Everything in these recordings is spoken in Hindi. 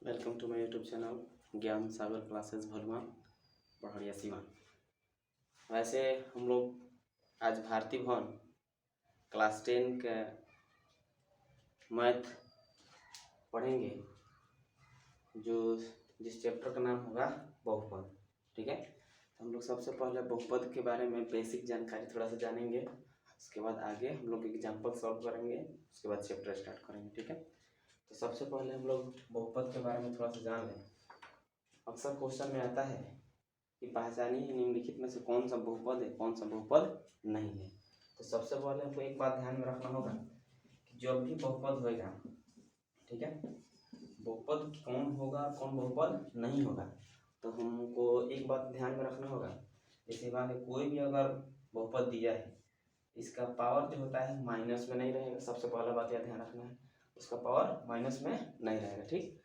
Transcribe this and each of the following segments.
Welcome to my YouTube channel Gyan Sagar classes Bhalua Pahadia Siwan. वैसे हम लोग आज भारती भवन क्लास 10 का मैथ पढ़ेंगे, जो जिस चैप्टर का नाम होगा बहुपद। ठीक है, तो हम लोग सबसे पहले बहुपद के बारे में बेसिक जानकारी थोड़ा सा जानेंगे। उसके बाद आगे हम लोग एग्जाम्पल सॉल्व करेंगे, उसके बाद चैप्टर स्टार्ट करेंगे। ठीक है, तो सबसे पहले हम लोग बहुपद के बारे में थोड़ा सा जान लें। अक्सर क्वेश्चन में आता है कि पहचानिए निम्नलिखित में से कौन सा बहुपद है, कौन सा बहुपद नहीं है। तो सबसे पहले हमको एक बात ध्यान में रखना होगा कि जब भी बहुपद होएगा, ठीक है, बहुपद कौन होगा कौन बहुपद नहीं होगा, तो हमको एक बात ध्यान में रखना होगा। जैसे मान कोई भी अगर बहुपद दिया है, इसका पावर जो होता है माइनस में नहीं रहेगा। सबसे पहला बात यह ध्यान रखना है, उसका पावर माइनस में नहीं रहेगा। ठीक,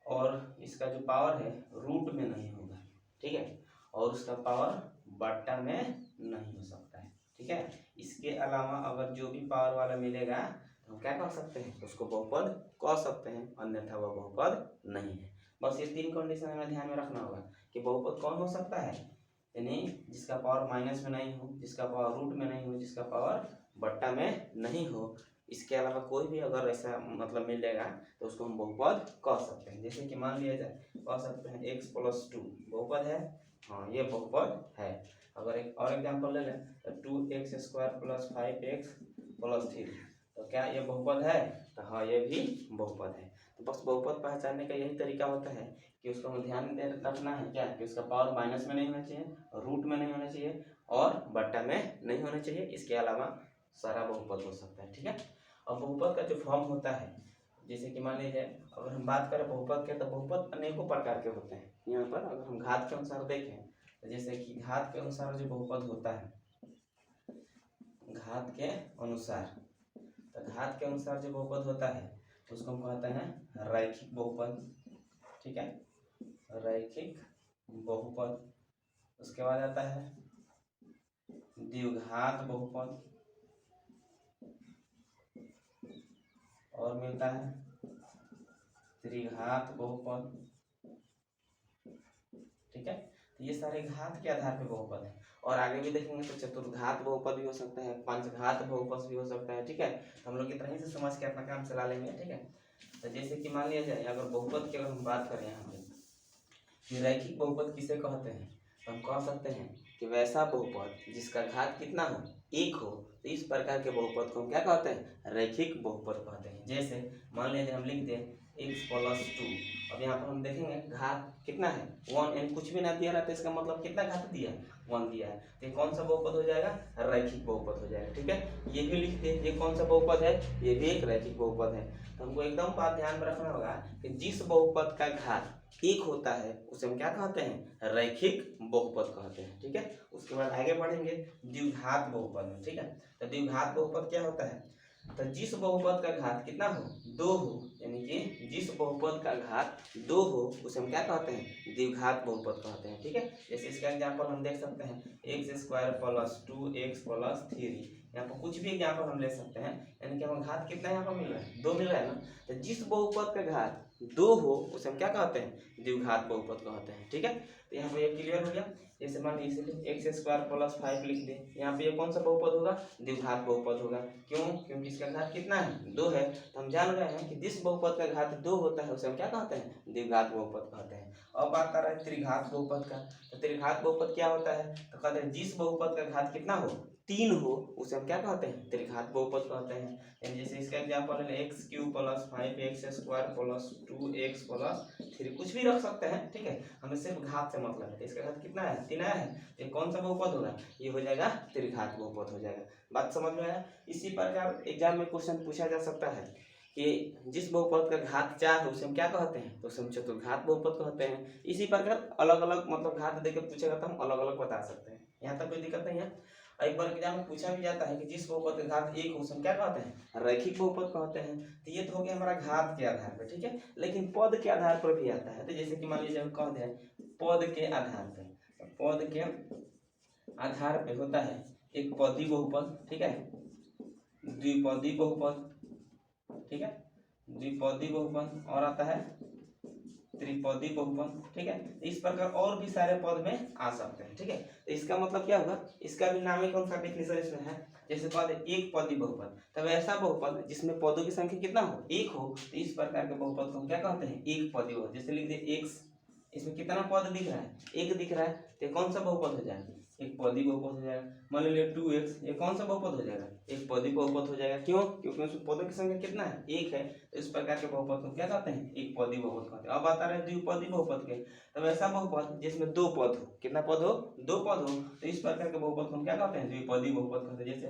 और इसका जो पावर है रूट में नहीं होगा। ठीक है, और उसका पावर बट्टा में नहीं हो सकता है। ठीक है, इसके अलावा अगर जो भी पावर वाला मिलेगा तो हम क्या कर सकते हैं, उसको बहुपद कह सकते हैं, अन्यथा वह बहुपद नहीं है। बस ये तीन कंडीशन हमें ध्यान में रखना होगा कि बहुपद कौन हो सकता है, यानी जिसका पावर माइनस में नहीं हो, जिसका पावर रूट में नहीं हो, जिसका पावर बट्टा में नहीं हो। इसके अलावा कोई भी अगर ऐसा मतलब मिलेगा तो उसको हम बहुपद कह सकते हैं। जैसे कि मान लिया जाए, कह सकते हैं x+2 बहुपद है। हाँ, ये बहुपद है। अगर एक और एग्जांपल ले लें तो 2x² + 5x + 3, तो क्या ये बहुपद है? तो हाँ, ये भी बहुपद है। तो बस बहुपद पहचानने का यही तरीका होता है कि उसको हमें ध्यान में रखना है क्या, कि उसका पावर माइनस में नहीं होना चाहिए, रूट में नहीं होना चाहिए और बट्टा में नहीं होना चाहिए। इसके अलावा सारा बहुपद हो सकता है। ठीक है, अब बहुपद का जो फॉर्म होता है, जैसे कि मान लीजिए अगर हम बात करें बहुपद के, तो बहुपद अनेकों प्रकार के होते हैं। यहाँ पर अगर हम घात के अनुसार देखें, तो जैसे कि घात के अनुसार जो बहुपद होता है, घात के अनुसार, तो घात के अनुसार जो बहुपद होता है उसको हम कहते हैं रैखिक बहुपद। ठीक है, रैखिक बहुपद। उसके बाद आता है द्विघात बहुपद, और मिलता है त्रिघात बहुपद। ठीक है, तो ये सारे घात के आधार पे बहुपद है। और आगे भी देखेंगे तो चतुर्घात बहुपद भी हो सकता है, पंचघात बहुपद भी हो सकता है। ठीक है, तो हम लोग इतना ही से समझ के अपना काम चला लेंगे। ठीक है, तो जैसे कि मान लिया जाए अगर बहुपद की अगर हम बात करें यहाँ पे कि रैखिक बहुपद किसे कहते हैं, तो हम कह सकते हैं कि वैसा बहुपद जिसका घात कितना हो, एक हो, तो इस प्रकार के बहुपद को हम क्या कहते हैं, रैखिक बहुपद कहते हैं। जैसे मान लीजिए हम लिख दें x+2। अब यहाँ पर हम देखेंगे घात कितना है 1, एंड कुछ भी ना दिया रहता है, इसका मतलब कितना घात दिया है, 1 दिया है। तो ये कौन सा बहुपद हो जाएगा, रैखिक बहुपद हो जाएगा। ठीक है, ये भी लिख दे, ये कौन सा बहुपद है, ये भी एक रैखिक बहुपद है। तो हमको एकदम बात ध्यान में रखना होगा कि जिस बहुपद का घात एक होता है उसे हम क्या कहते हैं, रैखिक बहुपद कहते हैं। ठीक है, उसके बाद आगे बढ़ेंगे द्विघात बहुपद में। ठीक है, तो द्विघात बहुपद क्या होता है, तो जिस बहुपद का घात कितना हो, 2 हो, यानी कि जिस बहुपद का घात 2 हो उसे हम क्या कहते हैं, द्विघात बहुपद कहते हैं। ठीक है, जैसे इसका एग्जांपल हम देख सकते हैं x² + 2x + 3। यहाँ पर कुछ भी एग्जांपल हम ले सकते हैं, यानी कि हमें घात कितना यहाँ पर मिल रहा है, 2 मिल रहा है ना। तो जिस बहुपद का घात 2 हो उसे हम क्या कहते हैं, द्विघात बहुपद कहते हैं। ठीक है, तो यहाँ पे ये क्लियर हो गया। जैसे मान लीजिए x² + 5 लिख दे, यहाँ पे ये कौन सा बहुपद होगा, द्विघात बहुपद होगा। क्यों, क्योंकि इसका घात कितना है, 2 है। तो हम जान रहे हैं कि जिस बहुपद का घात 2 होता है उसे हम क्या कहते हैं, द्विघात बहुपद कहते हैं। अब बात कर रहे हैं त्रिघात बहुपद का। तो त्रिघात बहुपद क्या होता है, तो कहते हैं जिस बहुपद का घात कितना हो, 3 हो, उसे हम क्या कहते हैं, त्रिघात बहुपद कहते हैं। जैसे इसका एग्जांपल है x³ + 5x² + 2x + 3, कुछ भी रख सकते हैं। ठीक है, हमें सिर्फ घात से मतलब है। इसका घात कितना है, 3 आया है, ये कौन सा बहुपद होगा, ये हो जाएगा त्रिघात बहुपद हो जाएगा। बात समझ में आया। इसी प्रकार एग्जाम में क्वेश्चन पूछा जा सकता है कि जिस बहुपद का घात 4 है उसे हम क्या कहते हैं, तो उसे हम चतुर्घात बहुपद कहते हैं। इसी प्रकार अलग अलग मतलब घात देकर पूछेगा तो हम अलग अलग बता सकते हैं, यहाँ तक कोई दिक्कत नहीं है। एक बार एग्जाम में पूछा भी जाता है कि जिस बहुपद का घात 1 हो उसे हम क्या कहते हैं, रैखिक बहुपद कहते हैं। तो ये तो हो गया हमारा घात के आधार पर। ठीक है, लेकिन पद के आधार पर भी आता है। तो जैसे कि मान लीजिए हम कहते हैं पद के आधार पर, पद के आधार पे होता है एक पदी बहुपद, ठीक है, द्विपदी बहुपद, ठीक है, द्विपदी बहुपद, और आता है त्रिपदी बहुपद, ठीक है। इस प्रकार और भी सारे पद में आ सकते हैं, ठीक है। तो इसका मतलब क्या होगा, इसका भी नाम ही कौन सा डेफिनेशन इसमें है, जैसे पद एक पदी बहुपद, तब ऐसा बहुपद जिसमें पदों की संख्या कितना हो, एक हो, तो इस प्रकार के बहुपद को हम क्या कहते हैं, एक पदी बहुपद। जैसे लिख दिए एक्स, इसमें कितना पद दिख रहा है, एक दिख रहा है, तो कौन सा बहुपद हो जाएगा, एक पदी बहुपद हो जाएगा। मान लीजिए 2x, ये कौन सा बहुपद हो जाएगा, एक पदी बहुपद हो जाएगा। क्यों, क्योंकि उसमें पदों की संख्या कितना है, एक है, तो इस प्रकार के बहुपद को क्या कहते हैं, एक पदी बहुपद कहते हैं। अब आता है द्विपदी बहुपद के, तब ऐसा बहुपद जिसमें दो पद हो, कितना पद हो, दो पद हो, तो इस प्रकार के बहुपद को हम क्या कहते हैं, द्विपदी बहुपद कहते हैं। जैसे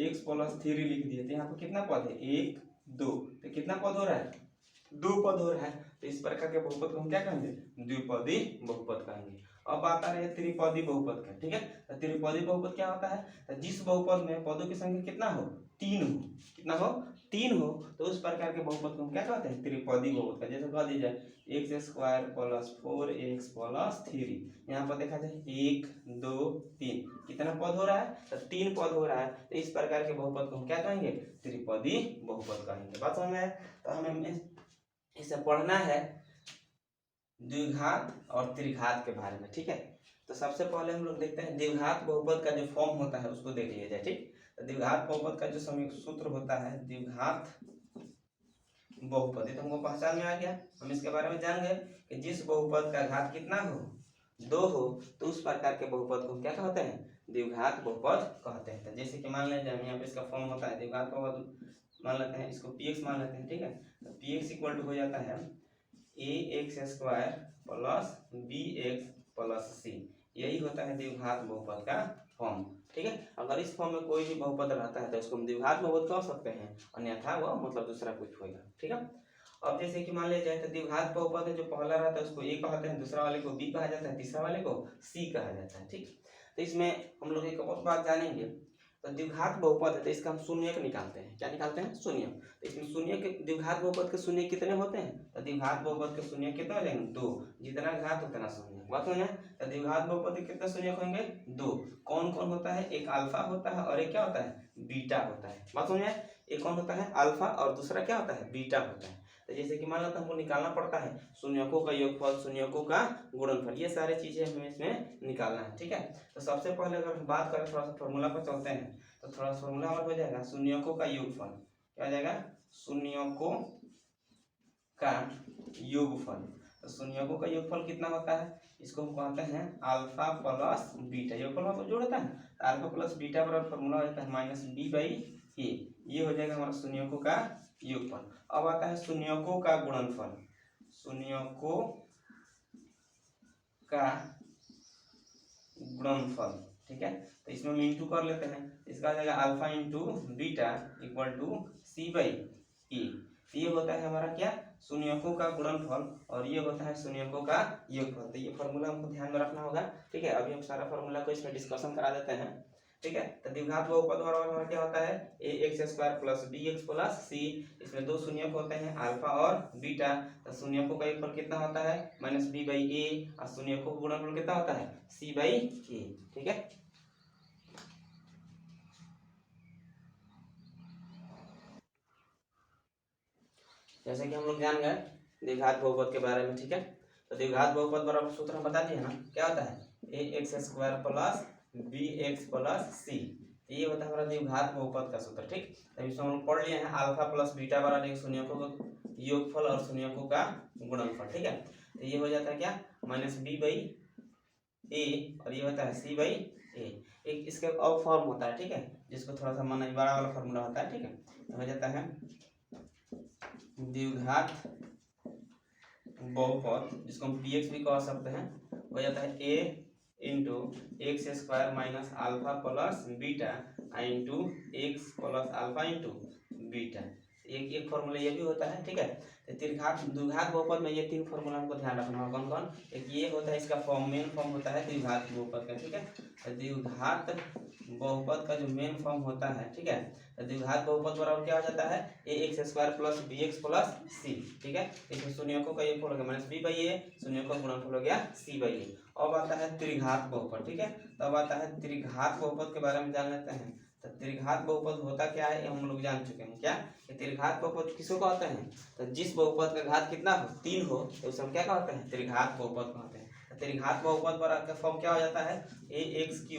x + 3 लिख दिए, तो यहाँ पर कितना पद है, एक दो, तो कितना पद हो रहा है, दो पद हो रहा है, तो इस प्रकार के बहुपद को हम क्या कहेंगे, द्विपदी बहुपद कहेंगे। अब आता है त्रिपदी बहुपद का, ठीक है। तो त्रिपदी बहुपद क्या होता है, तो जिस बहुपद में पदों की संख्या कितना हो, तीन हो, कितना हो, तीन हो, तो उस प्रकार के बहुपद को हम क्या कहते हैं, त्रिपदी बहुपद का। जैसे कह दीजिए x² + 4x + 3, यहाँ पर देखा जाए 1 2 3, कितना पद हो रहा है, तो तीन पद हो रहा है, तो इस प्रकार के बहुपद को हम क्या कहेंगे, त्रिपदी बहुपद कहेंगे। बात समझ में आया। तो हमें इसे पढ़ना है द्विघात और त्रिघात के बारे में, ठीक है। तो सबसे पहले हम लोग देखते हैं द्विघात बहुपद का जो फॉर्म होता है उसको देख लिया जाए, ठीक। तो द्विघात बहुपद का जो सूत्र होता है, द्विघात बहुपद, तो हमको पहचान में आ गया। हम इसके बारे में जान गए कि जिस बहुपद का घात कितना हो, दो हो, तो उस प्रकार के बहुपद को क्या कहते हैं, द्विघात बहुपद कहते हैं। तो जैसे कि मान लीजिए यहाँ पे इसका फॉर्म होता है द्विघात बहुपद, मान लेते हैं इसको px मान लेते हैं, ठीक है। तो px = हो जाता है ax² + bx + c, यही होता है द्विघात बहुपद का फॉर्म, ठीक है। अगर इस फॉर्म में कोई भी बहुपद रहता है तो उसको हम द्विघात बहुपद कह सकते हैं, अन्यथा वो मतलब दूसरा कुछ होगा, ठीक है। अब जैसे कि मान लिया जाए तो द्विघात बहुपद है, जो पहला रहता है उसको a कहते हैं, दूसरा वाले को b कहा जाता है, तीसरा वाले को c कहा जाता है, ठीक। तो इसमें हम लोग एक और बात जानेंगे, तो द्विघात बहुपद है तो इसका हम शून्यक निकालते हैं, क्या निकालते हैं, शून्यक। तो इसमें शून्यक, द्विघात बहुपद के शून्य कितने होते हैं, तो द्विघात बहुपद के शून्य कितने हो जाएंगे, दो, जितना घात उतना शून्य। बात समझ में। तो द्विघात बहुपद के कितने शून्यक होंगे, दो। कौन कौन होता है, एक अल्फा होता है और एक क्या होता है, बीटा होता है। बात समझ में। एक कौन होता है, अल्फा, और दूसरा क्या होता है, बीटा होता है। तो जैसे कि मान लो तो हमको निकालना पड़ता है शून्यकों का योगफल, शून्यकों का गुणनफल, ये सारे चीजें हमें इसमें निकालना है, ठीक है। तो सबसे पहले अगर हम बात करें, थोड़ा सा फॉर्मूला पर चलते हैं, तो थोड़ा फॉर्मूला हमारा हो जाएगा शून्यकों का योगफल, क्या हो जाएगा, शून्यकों का योगफल। तो शून्यकों का योगफल कितना होता है, इसको हम कहते हैं अल्फा प्लस बीटा, योगफल मतलब जोड़ होता है, अल्फा प्लस बीटा बराबर फॉर्मूला होता है -b/a, ये हो जाएगा हमारा शून्यकों का योगफल। अब आता है शून्यकों का गुणनफल, शून्यकों का गुणनफल, ठीक है। तो इसमें हम इंटू कर लेते हैं, इसका आ जाएगा अल्फा इंटू बीटा = c/a, ये होता है हमारा क्या, शून्यकों का गुणनफल, और ये होता है शून्यकों का योगफल। तो ये फॉर्मूला हमको ध्यान में रखना होगा, ठीक है। अभी हम सारा फॉर्मूला को इसमें डिस्कशन करा देते हैं, ठीक है। तो द्विघात बहुपद हमारा क्या होता है, ax² + bx + c, इसमें दो शून्यक होते हैं अल्फा और बीटा। तो शून्यकों का योगफल कितना होता है, -b/a, और शून्यकों का गुणनफल कितना होता है, c/a, ठीक है। जैसे कि हम लोग जान गए द्विघात बहुपद के बारे में, ठीक है। तो द्विघात बहुपद बराबर सूत्र हम बता दिए ना, क्या होता है, ax² + bx + c, ये होता है हमारा द्विघात बहुपद का सूत्र, ठीक। तो इसमें हम लोग पढ़ लिए हैं अल्फा प्लस बीटा बराबर शून्यकों का योगफल और शून्यकों का गुणनफल, ठीक है। तो ये हो जाता है क्या, -b/a, और ये होता है c/a। एक इसका और फॉर्म होता है, ठीक है, जिसको थोड़ा सा मन बड़ा वाला फॉर्मूला होता है, ठीक है। तो हो जाता है द्विघात बहुपद, जिसको हम px भी कह सकते हैं, हो जाता है a × x² - alpha plus beta into x + alpha into beta, एक फॉर्मूला ये भी होता है, ठीक है। तो द्विघात बहुपद में ये तीन फॉर्मूला हमको ध्यान रखना होगा, कौन कौन, एक ये होता है इसका फॉर्म, मेन फॉर्म होता है द्विघात बहुपद का, ठीक है। तो द्विघात बहुपद का जो मेन फॉर्म होता है, ठीक है, तो द्विघात बहुपद बराबर क्या हो जाता है, ax² + bx + c, ठीक है। इसमें शून्यकों का योगफल हो गया -b/a, शून्यकों का गुणनफल हो गया c/a। अब आता है त्रिघात बहुपद, ठीक है। तो अब आता है त्रिघात बहुपद के बारे में जान लेते हैं। तो तो त्रिघात बहुपद होता क्या है ये हम लोग जान चुके हैं। क्या त्रिघात बहुपद किसको कहते हैं? तो जिस बहुपद का घात कितना हो 3 हो तो उसे हम क्या कहते हैं? त्रिघात बहुपद कहते हैं। तो त्रिघात बहुपद पर आपका फॉर्म क्या हो जाता है? ax³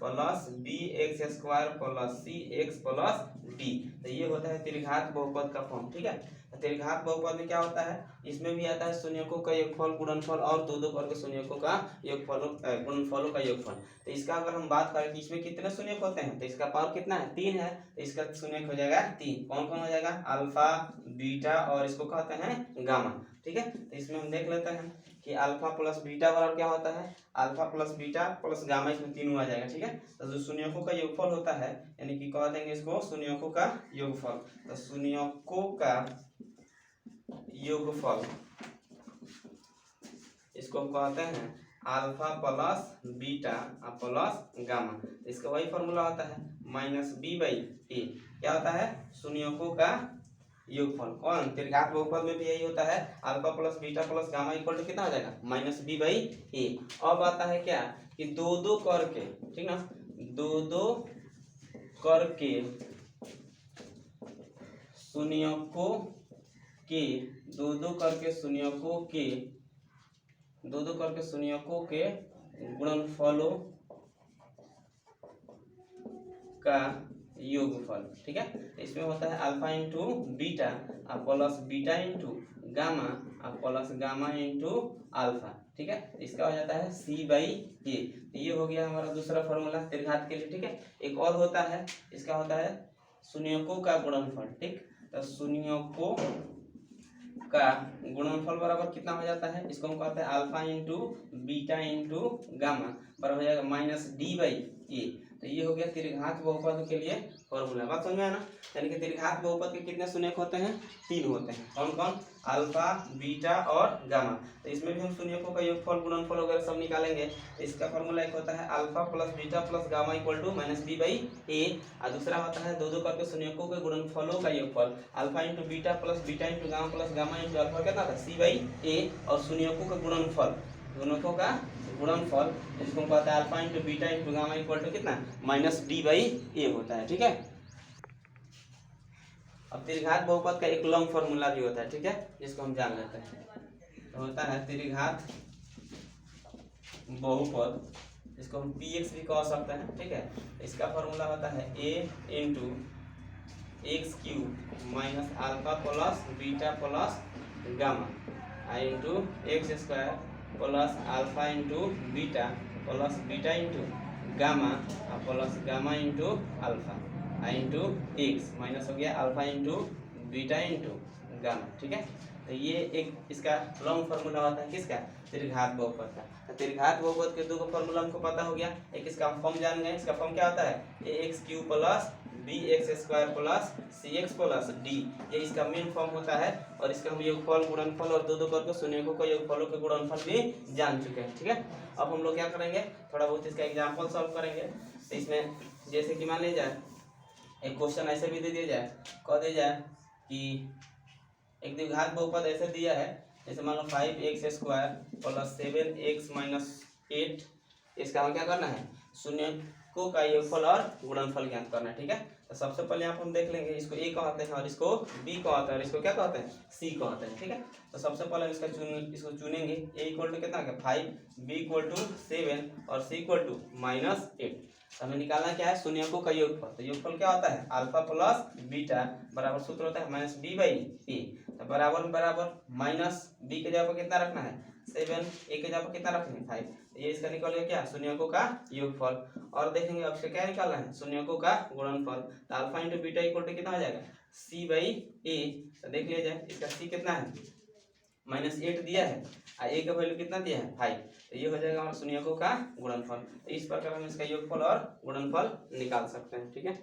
plus bx² plus cx plus d। तो ये होता है त्रिघात बहुपद का फॉर्म। ठीक है, त्रिघात बहुपद में क्या होता है? इसमें भी आता है शून्यकों का योगफल, गुणनफल और दो वर्ग शून्यकों का योगफल, गुणनफलों का योगफल। तो इसका अगर हम बात करें कि इसमें कितने शून्यक होते हैं, तो इसका पावर कितना है? 3 है। तो इसका शून्यक हो जाएगा 3। कौन कौन हो जाएगा? अल्फा, बीटा और इसको कहते हैं गामा। ठीक है, तो इसमें हम देख लेते हैं कि अल्फा प्लस बीटा बराबर क्या होता है? Alpha plus beta plus gamma, इसमें तीनों आ जाएगा। ठीक है, तो जो शून्यकों का योगफल होता है यानी कि कह देंगे इसको शून्यकों का योगफल। तो शून्यकों का योगफल इसको हम कहते हैं alpha plus beta plus gamma. इसका वही फॉर्मूला होता है -b/a। क्या होता है? शून्यकों का योगफल। कौन? त्रिघात बहुपद में भी यही होता है, alpha plus beta plus gamma equal to कितना हो जाएगा? -b/a। अब आता है क्या कि दो करके, ठीक ना, दो करके शून्यकों के दो करके शून्यकों के गुणनफलों का योगफल। ठीक है, इसमें होता है alpha into beta plus beta into gamma plus gamma into alpha. ठीक है, इसका हो जाता है c/a। ये हो गया हमारा दूसरा फॉर्मूला त्रिघात के लिए। ठीक है, एक और होता है, इसका होता है शून्यकों का गुणनफल। ठीक, तो शून्यकों का गुणनफल बराबर कितना हो जाता है? इसको हम कहते हैं alpha into beta into gamma बराबर हो जाएगा -d/a। तो ये हो गया त्रिघात बहुपद के लिए फॉर्मूला। बात समझ में आया ना? यानी कि त्रिघात बहुपद के कितने शून्यक होते हैं? 3 होते हैं। कौन कौन? अल्फा, बीटा और गामा। तो इसमें भी हम शून्यकों का योगफल, गुणनफल वगैरह सब निकालेंगे। तो इसका फॉर्मूला एक होता है alpha plus beta plus gamma equal to -b/a और दूसरा होता है दो करके शून्यकों के गुणनफलों का योगफल, alpha into beta into gamma plus gamma into alpha कितना था? c/a। और शून्यकों का गुणनफल, शून्यकों का गुणनफल जिसको हम कहते हैं alpha into beta into gamma equal to कितना? -d/a होता है। ठीक है, अब त्रिघात बहुपद का एक लॉन्ग फॉर्मूला भी होता है। ठीक है, जिसको हम जान लेते हैं। तो होता है त्रिघात बहुपद, इसको हम px भी कह सकते हैं। ठीक है, इसका फॉर्मूला होता है a into x³ minus alpha plus beta plus gamma into x² plus alpha into beta plus beta into gamma plus gamma into alpha into x minus हो गया alpha into beta into gamma. ठीक है, तो ये एक इसका लॉन्ग फार्मूला होता है किसका? त्रिघात बहुपद का। त्रिघात बहुपद के दो फार्मूला हमको पता हो गया। एक इसका हम फॉर्म जान गए, इसका फॉर्म क्या होता है? ax³ plus bx² plus cx plus d। ये इसका मेन फॉर्म होता है। और इसका हम योगफल, गुणनफल और दो करके शून्यकों का योगफलों के गुणनफल भी जान चुके हैं। ठीक है, अब हम लोग क्या करेंगे? थोड़ा बहुत इसका एग्जाम्पल सॉल्व करेंगे। तो इसमें जैसे कि मान लीजिए एक क्वेश्चन ऐसे भी दे दिया जाए, कह दिया जाए कि एक द्विघात बहुपद ऐसे दिया है, जैसे मान लो 5x² प्लस 7x माइनस 8। इसका हम क्या करना है? शून्यकों का योगफल और गुणनफल ज्ञात करना है। ठीक है, तो सबसे पहले यहाँ पर हम देख लेंगे, इसको a कहते हैं और इसको b कहते हैं और इसको क्या कहते हैं? c कहते हैं। ठीक है, तो सबसे पहले इसको चुनेंगे। a इक्वल टू कितना है? 5, b इक्वल टू 7 और c इक्वल टू -8। हमें निकालना क्या है? शून्यकों का योगफल। तो योगफल क्या होता है? अल्फा प्लस बीटा बराबर सूत्र होता है -b/a। तो बराबर में बराबर माइनस b के जगह पर कितना रखना है? 7, a के जगह पर कितना रखेंगे? 5। ये इसका निकल गया क्या? शून्यकों का योगफल। और देखेंगे अब से क्या निकालना है? शून्यकों का गुणनफल। तो alpha into beta equal to कितना हो जाएगा? c/a। तो देख लिया जाए, इसका c कितना है? -8 दिया है और a का वैल्यू कितना दिया है? 5। तो ये हो जाएगा हमारा शून्यकों का गुणनफल। तो इस प्रकार हम इसका योगफल और गुणनफल निकाल सकते हैं। ठीक है,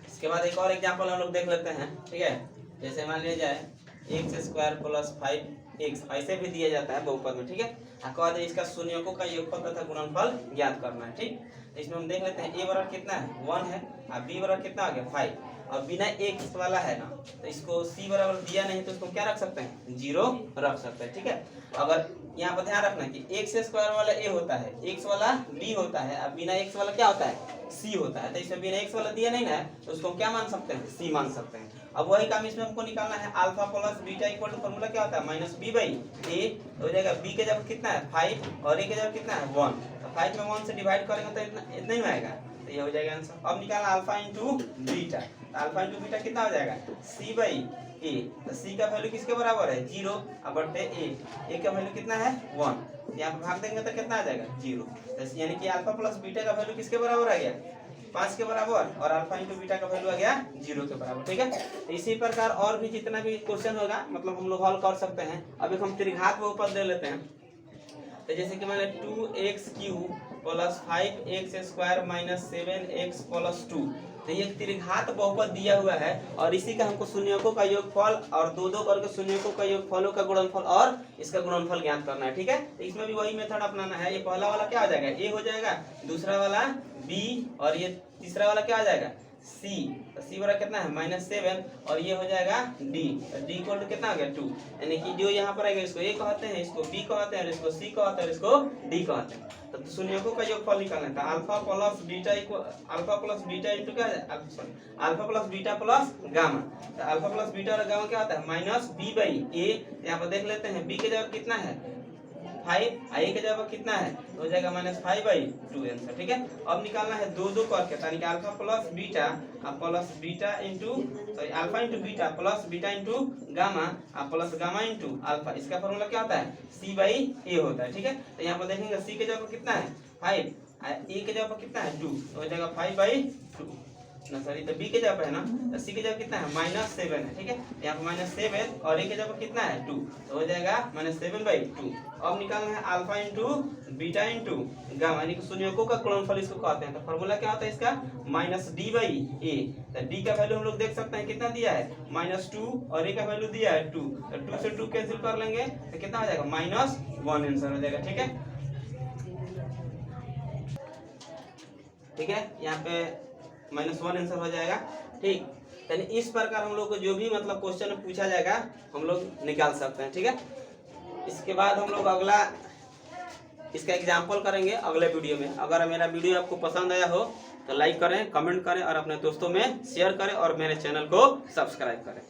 इसके बाद एक और एग्जांपल हम लोग देख लेते हैं। ठीक है, जैसे मान लिया जाए x² प्लस 5x ऐसे भी दिया जाता है बहुपद में। ठीक है, कह दे इसका शून्यकों का योगफल तथा गुणनफल ज्ञात करना है। ठीक, इसमें हम देख लेते हैं a बराबर कितना है? 1 है अब बी बराबर कितना हो गया 5, और बिना एक्स वाला है ना तो इसको सी बराबर दिया नहीं तो इसको क्या रख सकते हैं 0 रख सकते हैं, ठीक है। अगर यहाँ पर ध्यान रखना कि एक्स स्क्वायर वाला ए होता है, एक्स वाला बी होता है, अब बिना एक्स वाला क्या होता है सी होता है, तो इसमें बिना एक्स वाला दिया नहीं ना है तो उसको क्या मान सकते हैं सी मान सकते हैं। अब वही काम इसमें हमको निकालना है, alpha plus beta equal to formula क्या होता है माइनस बी बाई ए, तो हो जाएगा बी के जगह कितना है 5 और ए के जगह कितना है 1, तो 5 में 1 से डिवाइड करेंगे तो इतना ही आएगा, तो ये हो जाएगा आंसर। अब निकालना अल्फा इंटू बीटा, तो अल्फा इंटू बीटा कितना हो जाएगा सी बाई ए, तो सी का वैल्यू किसके बराबर है 0 अब बटे ए का वैल्यू कितना है 1, यहाँ पे भाग देंगे तो कितना आ जाएगा 0, तो यानी कि अल्फा प्लस बीटा का वैल्यू किसके बराबर आ गया 5 के बराबर, और अल्फा इंटू बीटा का वैल्यू आ गया 0 के बराबर, ठीक है। तो इसी प्रकार और भी जितना भी क्वेश्चन होगा मतलब हम लोग हल कर सकते हैं। अब एक हम त्रिघात बहुपद ले लेते हैं, तो जैसे कि मैंने 2x³ plus 5x square minus 7x plus 2, तो ये त्रिघात बहुपद दिया हुआ है और इसी का हमको शून्यकों का योगफल और दो दो करके शून्यकों का योगफलों का गुणनफल और इसका गुणनफल ज्ञात करना है, ठीक है। तो इसमें भी वही मेथड अपनाना है। ये पहला वाला क्या हो जाएगा ए हो जाएगा, दूसरा वाला बी, और ये तीसरा वाला क्या हो जाएगा सी, तो सी बराबर कितना है -7 और ये हो जाएगा डी, डी इक्वल टू कितना हो गया 2, यानी कि जो यहाँ पर आएगा इसको ए कहते हैं, इसको बी कहते हैं, इसको सी कहते हैं, इसको डी कहते हैं। तो शून्यकों का योगफल निकालना था, alpha plus beta equal alpha plus beta into क्या है alpha plus beta plus gamma, तो अल्फा प्लस बीटा और गामा क्या होता है माइनस बी बाई ए, यहाँ पर देख लेते हैं बी के जगह कितना है 5, आई के जगह कितना है तो हो जाएगा -5/2 आंसर, ठीक है। अब निकालना है दो दो करके, यानी कि alpha plus beta plus beta into sorry alpha into beta plus beta into gamma plus gamma into alpha, इसका फॉर्मूला क्या होता है c/a होता है, ठीक है। तो यहाँ पर देखेंगे c के जगह कितना है 5, a के जगह कितना है 2, तो हो जाएगा 5/2 ना सॉरी, तो b के जगह पे है ना, तो c के जगह कितना है -7 है, ठीक है। यहाँ पे -7 और a के जगह कितना है 2, तो हो जाएगा -7/2। अब निकालना है alpha into beta into gamma, यानी कि शून्यकों का गुणनफल इसको कहते हैं। तो फॉर्मूला क्या होता है इसका -d/a, तो d का वैल्यू हम लोग देख सकते हैं कितना दिया है -2 और a का वैल्यू दिया है 2, तो 2 से 2 कैंसिल कर लेंगे तो कितना हो जाएगा -1 आंसर हो जाएगा, ठीक है। ठीक है, यहाँ पे -1 आंसर हो जाएगा, ठीक। यानी इस प्रकार हम लोग को जो भी मतलब क्वेश्चन पूछा जाएगा हम लोग निकाल सकते हैं, ठीक है। इसके बाद हम लोग अगला इसका एग्जाम्पल करेंगे अगले वीडियो में। अगर मेरा वीडियो आपको पसंद आया हो तो लाइक करें, कमेंट करें और अपने दोस्तों में शेयर करें और मेरे चैनल को सब्सक्राइब करें।